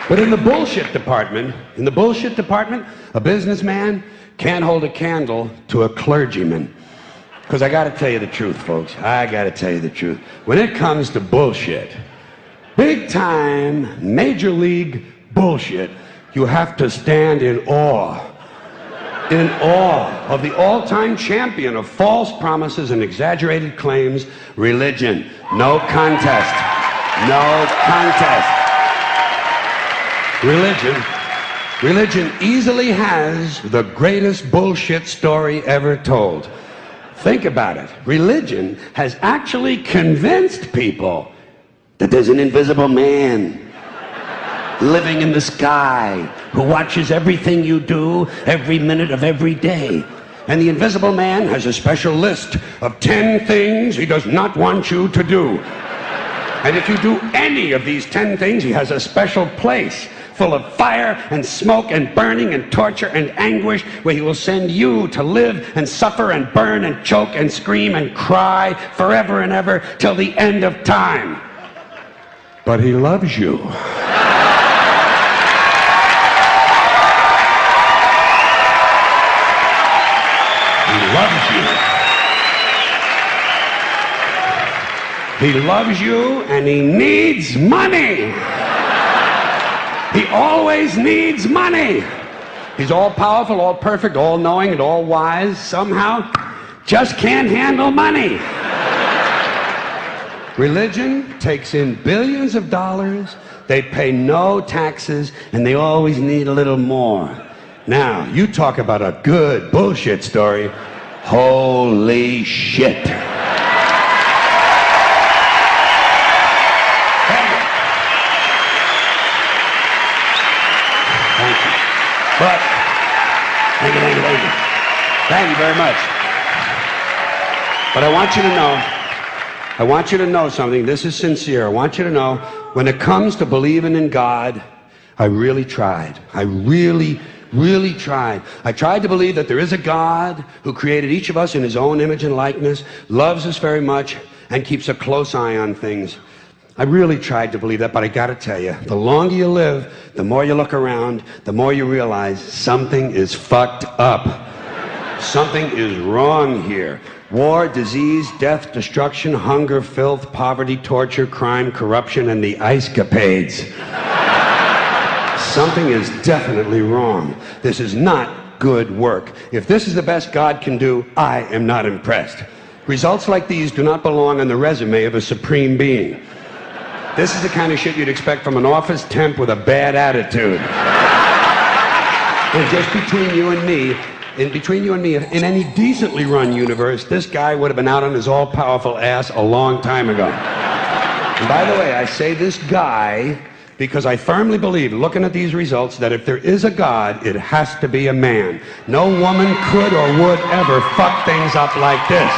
But in the bullshit department, a businessman can't hold a candle to a clergyman. Because I got to tell you the truth, folks. I got to tell you the truth. When it comes to bullshit, big time, major league bullshit, you have to stand in awe of the all-time champion of false promises and exaggerated claims, religion. No contest. No contest. Religion easily has the greatest bullshit story ever told. Think about it. Religion has actually convinced people that there's an invisible man living in the sky who watches everything you do every minute of every day. And the invisible man has a special list of 10 things he does not want you to do. And if you do any of these 10 things, he has a special place full of fire and smoke and burning and torture and anguish, where he will send you to live and suffer and burn and choke and scream and cry forever and ever till the end of time. But he loves you. He loves you. He loves you, and he needs money. He always needs money. He's all powerful, all perfect, all knowing, and all wise. Somehow, just can't handle money. Religion takes in billions of dollars. They pay no taxes, and they always need a little more. Now, you talk about a good bullshit story. Holy shit. But, thank you very much. But I want you to know something. This is sincere. I want you to know, when it comes to believing in God, I really tried. I really tried. I tried to believe that there is a God who created each of us in his own image and likeness, loves us very much, and keeps a close eye on things. I really tried to believe that, but I gotta tell you, the longer you live, the more you look around, the more you realize something is fucked up. Something is wrong here. War, disease, death, destruction, hunger, filth, poverty, torture, crime, corruption, and the ice-capades. Something is definitely wrong. This is not good work. If this is the best God can do, I am not impressed. Results like these do not belong on the resume of a supreme being. This is the kind of shit you'd expect from an office temp with a bad attitude. And just between you and me, in any decently run universe, this guy would have been out on his all-powerful ass a long time ago. And by the way, I say this guy because I firmly believe, looking at these results, that if there is a God, it has to be a man. No woman could or would ever fuck things up like this.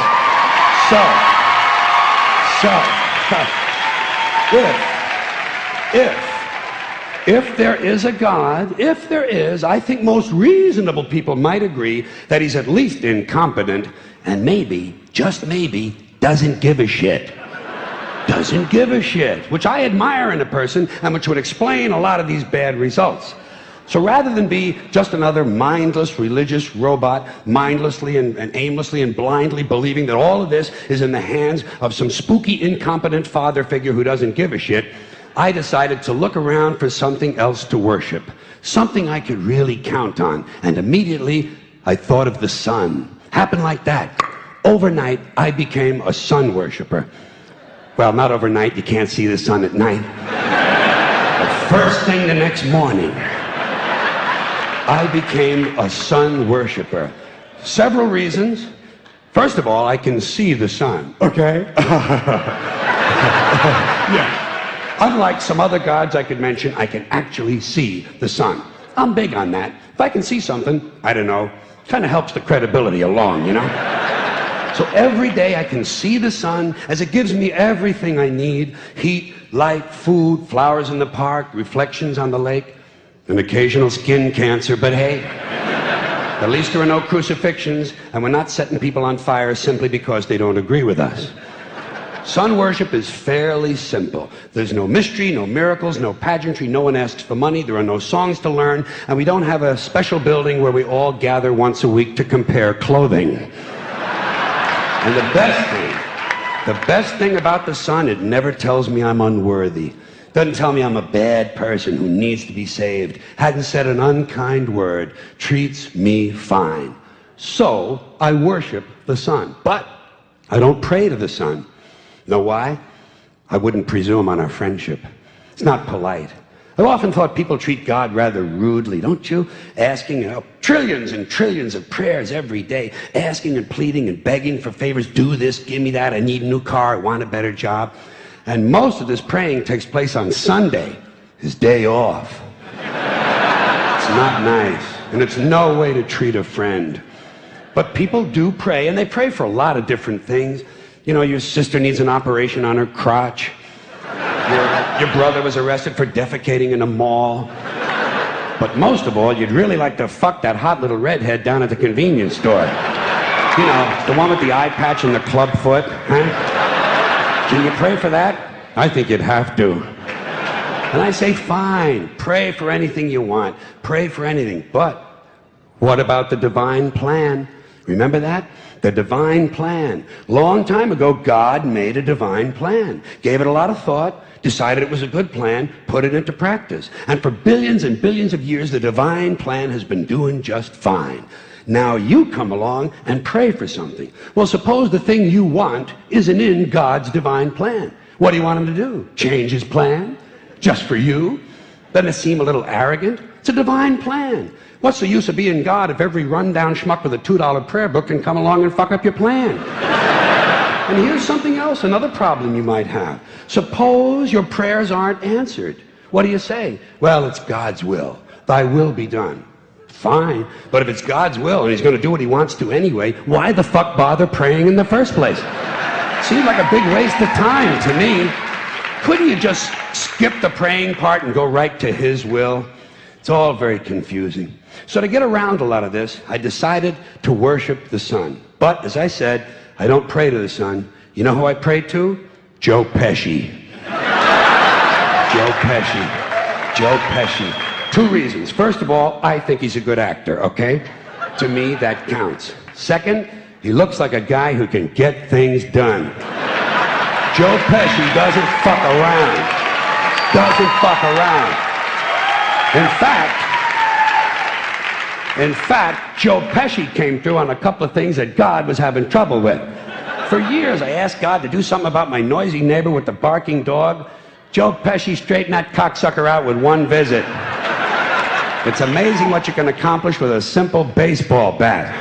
If there is a God, if there is, I think most reasonable people might agree that he's at least incompetent and maybe, just maybe, doesn't give a shit. Doesn't give a shit, which I admire in a person and which would explain a lot of these bad results. So rather than be just another mindless religious robot, mindlessly and aimlessly and blindly believing that all of this is in the hands of some spooky, incompetent father figure who doesn't give a shit, I decided to look around for something else to worship, something I could really count on. And immediately, I thought of the sun. Happened like that. Overnight, I became a sun worshiper. Well, not overnight. You can't see the sun at night. But first thing the next morning, I became a sun worshiper. Several reasons. First of all, I can see the sun, okay? Yeah. Unlike some other gods I could mention, I can actually see the sun. I'm big on that. If I can see something, I don't know, kind of helps the credibility along, you know? So every day I can see the sun as it gives me everything I need: heat, light, food, flowers in the park, reflections on the lake, an occasional skin cancer, but hey, at least there are no crucifixions, and we're not setting people on fire simply because they don't agree with us. Sun worship is fairly simple. There's no mystery, no miracles, no pageantry, no one asks for money, there are no songs to learn, and we don't have a special building where we all gather once a week to compare clothing. And the best thing about the sun, it never tells me I'm unworthy. Doesn't tell me I'm a bad person who needs to be saved. Hadn't said an unkind word. Treats me fine. So I worship the sun. But I don't pray to the sun. Know why? I wouldn't presume on our friendship. It's not polite. I've often thought people treat God rather rudely, don't you? Asking trillions and trillions of prayers every day, asking and pleading and begging for favors. Do this, give me that, I need a new car, I want a better job. And most of this praying takes place on Sunday, his day off. It's not nice, and it's no way to treat a friend. But people do pray, and they pray for a lot of different things. You know, your sister needs an operation on her crotch. Your brother was arrested for defecating in a mall. But most of all, you'd really like to fuck that hot little redhead down at the convenience store. You know, the one with the eye patch and the club foot, huh? Can you pray for that? I think you'd have to. And I say, fine, pray for anything you want. Pray for anything. But what about the divine plan? Remember that? The divine plan. Long time ago, God made a divine plan. Gave it a lot of thought, decided it was a good plan, put it into practice. And for billions and billions of years, the divine plan has been doing just fine. Now you come along and pray for something. Well, suppose the thing you want isn't in God's divine plan. What do you want him to do? Change his plan? Just for you? Doesn't it seem a little arrogant? It's a divine plan. What's the use of being God if every rundown schmuck with a $2 prayer book can come along and fuck up your plan? And here's something else, another problem you might have. Suppose your prayers aren't answered. What do you say? Well, it's God's will. Thy will be done. Fine, but if it's God's will and he's going to do what he wants to anyway, why the fuck bother praying in the first place? Seems like a big waste of time to me. Couldn't you just skip the praying part and go right to his will? It's all very confusing. So to get around a lot of this, I decided to worship the sun. But, as I said, I don't pray to the sun. You know who I pray to? Joe Pesci. Joe Pesci. Joe Pesci. Two reasons. First of all, I think he's a good actor, okay? To me, that counts. Second, he looks like a guy who can get things done. Joe Pesci doesn't fuck around. Doesn't fuck around. In fact, Joe Pesci came through on a couple of things that God was having trouble with. For years, I asked God to do something about my noisy neighbor with the barking dog. Joe Pesci straightened that cocksucker out with one visit. It's amazing what you can accomplish with a simple baseball bat.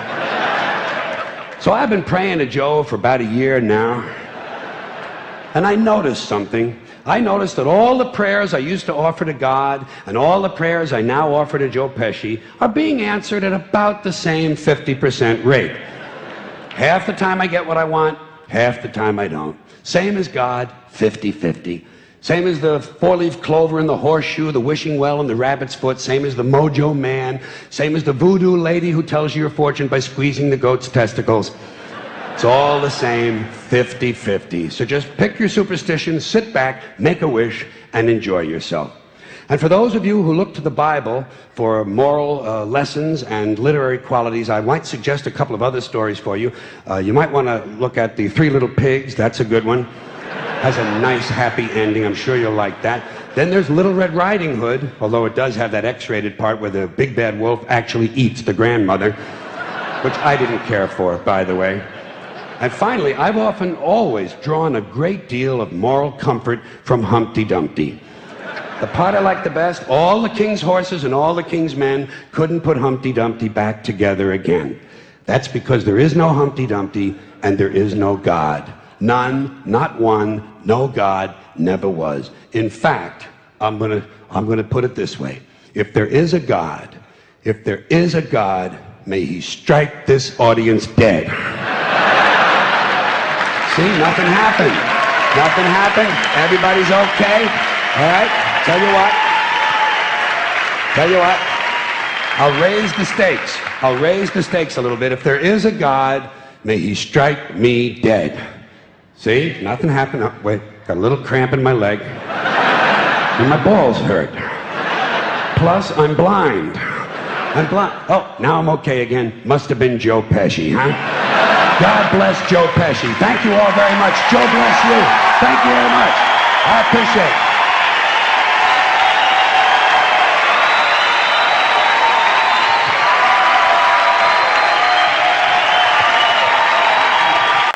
So I've been praying to Joe for about a year now, and I noticed something. I noticed that all the prayers I used to offer to God and all the prayers I now offer to Joe Pesci are being answered at about the same 50% rate. Half the time I get what I want, half the time I don't. Same as God, 50-50. Same as the four-leaf clover and the horseshoe, the wishing well and the rabbit's foot. Same as the mojo man. Same as the voodoo lady who tells you your fortune by squeezing the goat's testicles. It's all the same, 50-50. So just pick your superstition, sit back, make a wish, and enjoy yourself. And for those of you who look to the Bible for moral lessons and literary qualities, I might suggest a couple of other stories for you. You might want to look at The Three Little Pigs. That's a good one. Has a nice, happy ending. I'm sure you'll like that. Then there's Little Red Riding Hood, although it does have that X-rated part where the big bad wolf actually eats the grandmother, which I didn't care for, by the way. And finally, I've often always drawn a great deal of moral comfort from Humpty Dumpty. The part I like the best, all the king's horses and all the king's men couldn't put Humpty Dumpty back together again. That's because there is no Humpty Dumpty and there is no God. None, not one, no God, never was. In fact, I'm gonna put it this way. If there is a God, may he strike this audience dead. See, nothing happened. Nothing happened. Everybody's okay. All right? Tell you what. I'll raise the stakes. I'll raise the stakes a little bit. If there is a God, may he strike me dead. See, nothing happened. Oh, wait, got a little cramp in my leg. And my balls hurt. Plus, I'm blind. I'm blind. Oh, now I'm okay again. Must have been Joe Pesci, huh? God bless Joe Pesci. Thank you all very much. Joe bless you. Thank you very much. I appreciate it.